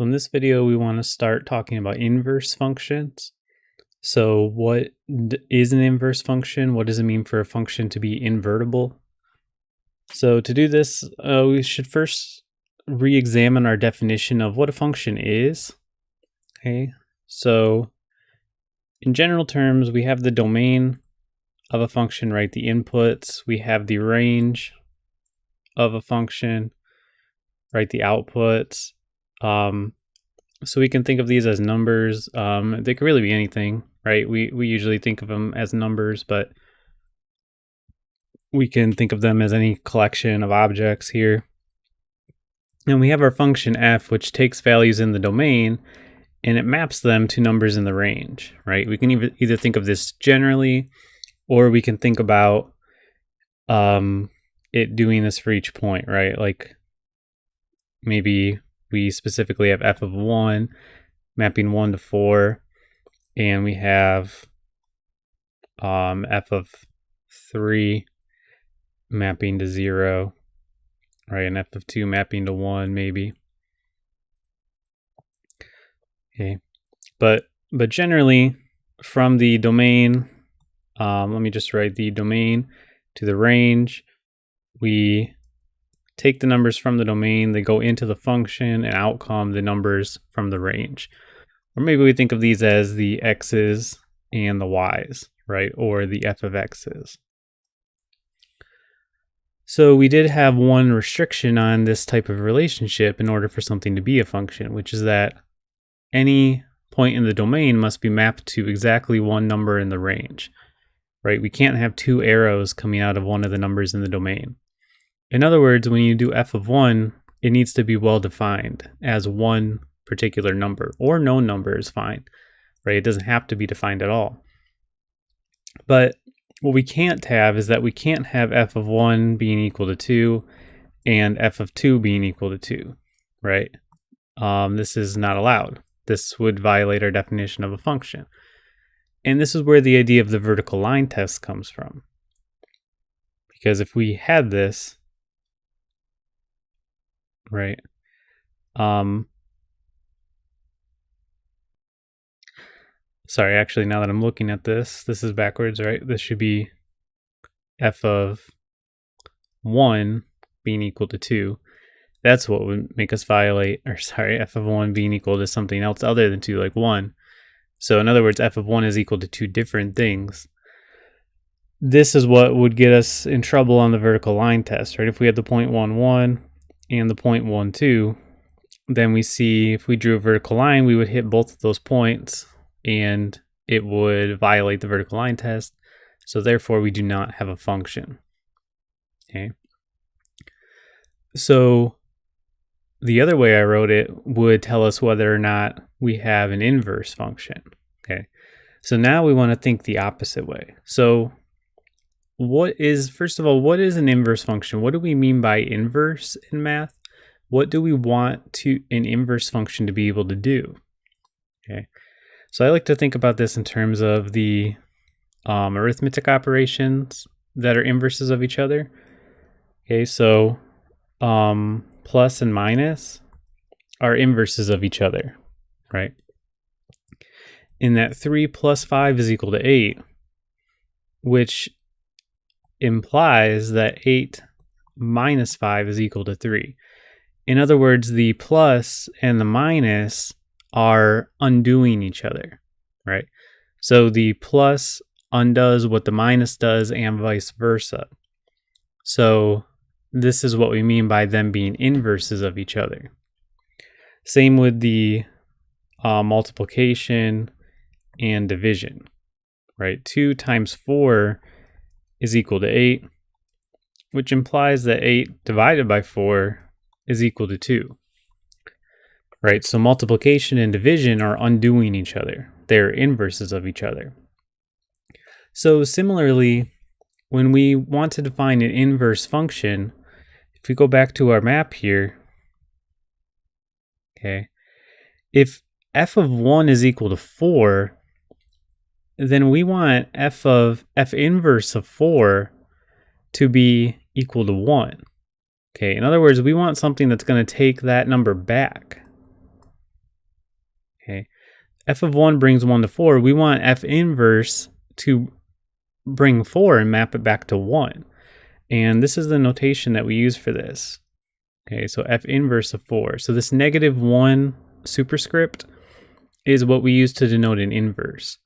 In this video, we want to start talking about inverse functions. So what is an inverse function? What does it mean for a function to be invertible? So to do this, we should first re-examine our definition of what a function is. Okay, so in general terms, we have the domain of a function, right? The inputs. We have the range of a function, right? The outputs. So we can think of these as numbers. They could really be anything, right? We usually think of them as numbers, but we can think of them as any collection of objects here. And we have our function f, which takes values in the domain and it maps them to numbers in the range, right? We can either think of this generally, or we can think about it doing this for each point, right? Like maybe we specifically have f of 1 mapping 1 to 4, and we have f of 3 mapping to 0, right? And f of 2 mapping to 1 maybe. Okay, but generally from the domain, let me just write the domain to the range. We take the numbers from the domain, they go into the function, and out come the numbers from the range. Or maybe we think of these as the x's and the y's, right? Or the f of x's. So we did have one restriction on this type of relationship in order for something to be a function, which is that any point in the domain must be mapped to exactly one number in the range, right? We can't have two arrows coming out of one of the numbers in the domain. In other words, when you do f of 1, it needs to be well defined as one particular number, or no number is fine, right? It doesn't have to be defined at all. But what we can't have is that we can't have f of 1 being equal to 2 and f of 2 being equal to 2, right? This is not allowed. This would violate our definition of a function. And this is where the idea of the vertical line test comes from. Because if we had this, right, sorry, actually, now that I'm looking at this is backwards, right? This should be f of 1 being equal to 2. That's what would make us violate, or sorry, f of 1 being equal to something else other than 2, like 1. So in other words, f of 1 is equal to 2 different things. This is what would get us in trouble on the vertical line test, right? If we had the point 1, 1 and the point 1, 2, then we see if we drew a vertical line, we would hit both of those points and it would violate the vertical line test. So therefore, we do not have a function. Okay. So the other way I wrote it would tell us whether or not we have an inverse function. Okay. So now we want to think the opposite way. So first of all, what is an inverse function? What do we mean by inverse in math? What do we want an inverse function to be able to do? Okay. So I like to think about this in terms of the arithmetic operations that are inverses of each other. Okay, so plus and minus are inverses of each other, right? In that 3 plus 5 is equal to 8, which implies that 8 minus 5 is equal to 3. In other words, the plus and the minus are undoing each other, right? So the plus undoes what the minus does and vice versa. So this is what we mean by them being inverses of each other. Same with the multiplication and division, right? 2 times 4 is equal to 8, which implies that 8 divided by 4 is equal to 2, right? So multiplication and division are undoing each other. They're inverses of each other. So similarly, when we want to define an inverse function, if we go back to our map here, okay, if f of 1 is equal to 4, then we want f inverse of 4 to be equal to 1. Okay, in other words, we want something that's going to take that number back. Okay, f of 1 brings 1 to 4. We want f inverse to bring 4 and map it back to 1. And this is the notation that we use for this. Okay, so f inverse of 4. So this -1 superscript is what we use to denote an inverse.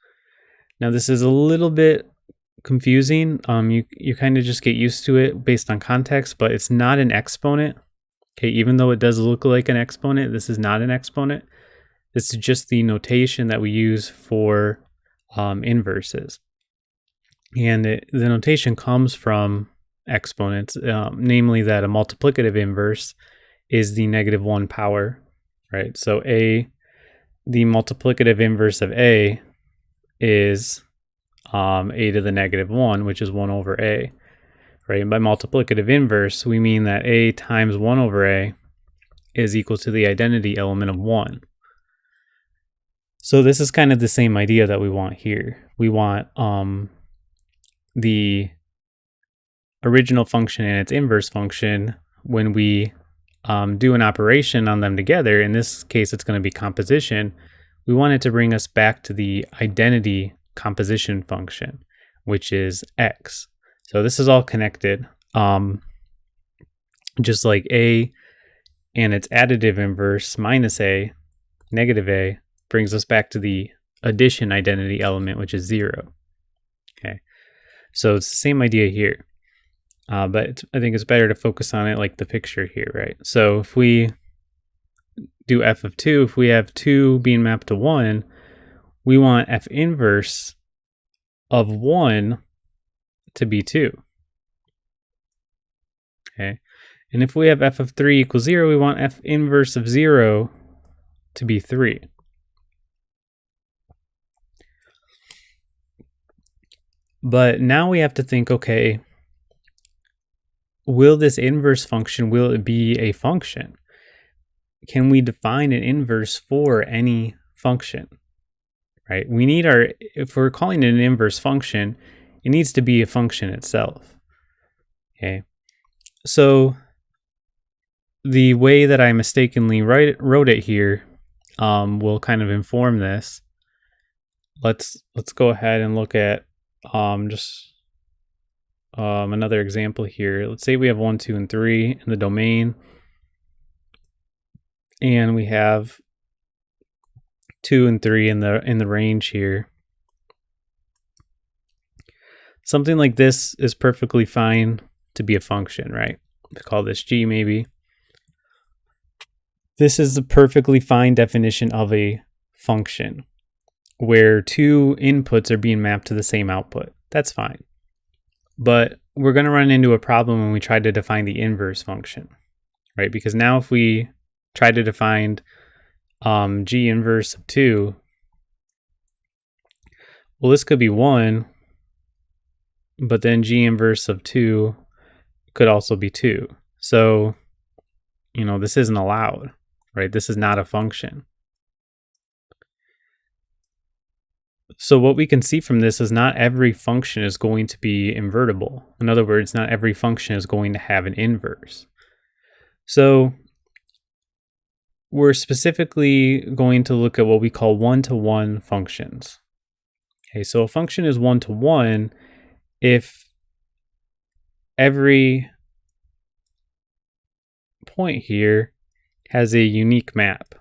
Now this is a little bit confusing. You kind of just get used to it based on context, but it's not an exponent. Okay, even though it does look like an exponent, this is not an exponent. This is just the notation that we use for inverses. And the notation comes from exponents, namely that a multiplicative inverse is the -1 power, right? So the multiplicative inverse of a is a to the -1, which is 1 over a, right? And by multiplicative inverse, we mean that a times 1 over a is equal to the identity element of 1. So this is kind of the same idea that we want here. We want the original function and its inverse function when we do an operation on them together. In this case, it's going to be composition. We want it to bring us back to the identity composition function, which is x. So this is all connected. Just like a and its additive inverse minus a, negative a, brings us back to the addition identity element, which is 0. Okay, so it's the same idea here. But I think it's better to focus on it like the picture here, right? So if we do f of 2, if we have 2 being mapped to 1, we want f inverse of 1 to be 2. Okay, and if we have f of 3 equals 0, we want f inverse of 0 to be 3. But now we have to think, okay, will this inverse function, will it be a function? Can we define an inverse for any function, right? We need if we're calling it an inverse function, it needs to be a function itself. Okay, so the way that I mistakenly wrote it here will kind of inform this. Let's go ahead and look at another example here. Let's say we have 1, 2, and 3 in the domain, and we have 2 and 3 in the range here. Something like this is perfectly fine to be a function, right? Let's call this g maybe. This is a perfectly fine definition of a function where 2 inputs are being mapped to the same output. That's fine. But we're going to run into a problem when we try to define the inverse function, right? Because now if we try to define g inverse of 2, well, this could be 1, but then g inverse of 2 could also be 2. So, this isn't allowed, right? This is not a function. So what we can see from this is not every function is going to be invertible. In other words, not every function is going to have an inverse. So we're specifically going to look at what we call one-to-one functions. Okay, so a function is one-to-one if every point here has a unique map.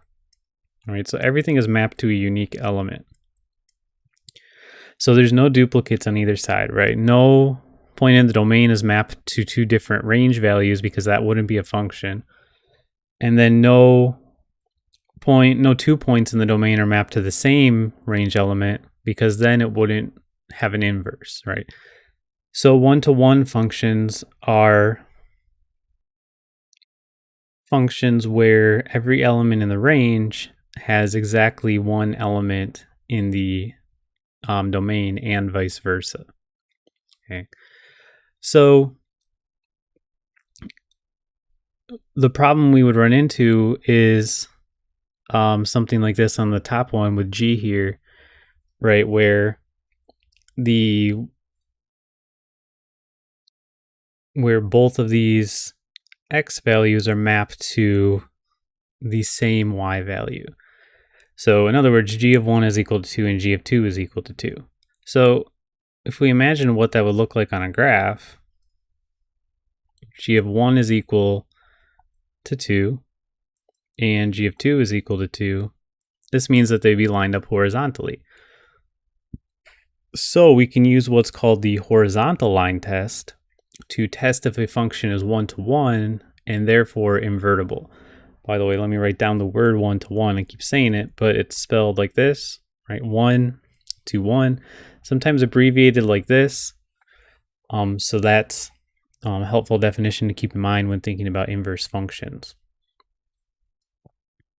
All right, so everything is mapped to a unique element. So there's no duplicates on either side, right? No point in the domain is mapped to 2 different range values because that wouldn't be a function. And then no 2 points in the domain are mapped to the same range element because then it wouldn't have an inverse, right? So one-to-one functions are functions where every element in the range has exactly one element in the domain and vice versa. Okay, so the problem we would run into is something like this on the top one with G here, right, where both of these x values are mapped to the same y value. So in other words, g of 1 is equal to 2 and g of 2 is equal to 2. So if we imagine what that would look like on a graph, g of 1 is equal to 2 and g of 2 is equal to 2. This means that they'd be lined up horizontally. So we can use what's called the horizontal line test to test if a function is one-to-one and therefore invertible. By the way, let me write down the word one-to-one. I keep saying it, but it's spelled like this, right? 1 to 1, sometimes abbreviated like this. So that's a helpful definition to keep in mind when thinking about inverse functions.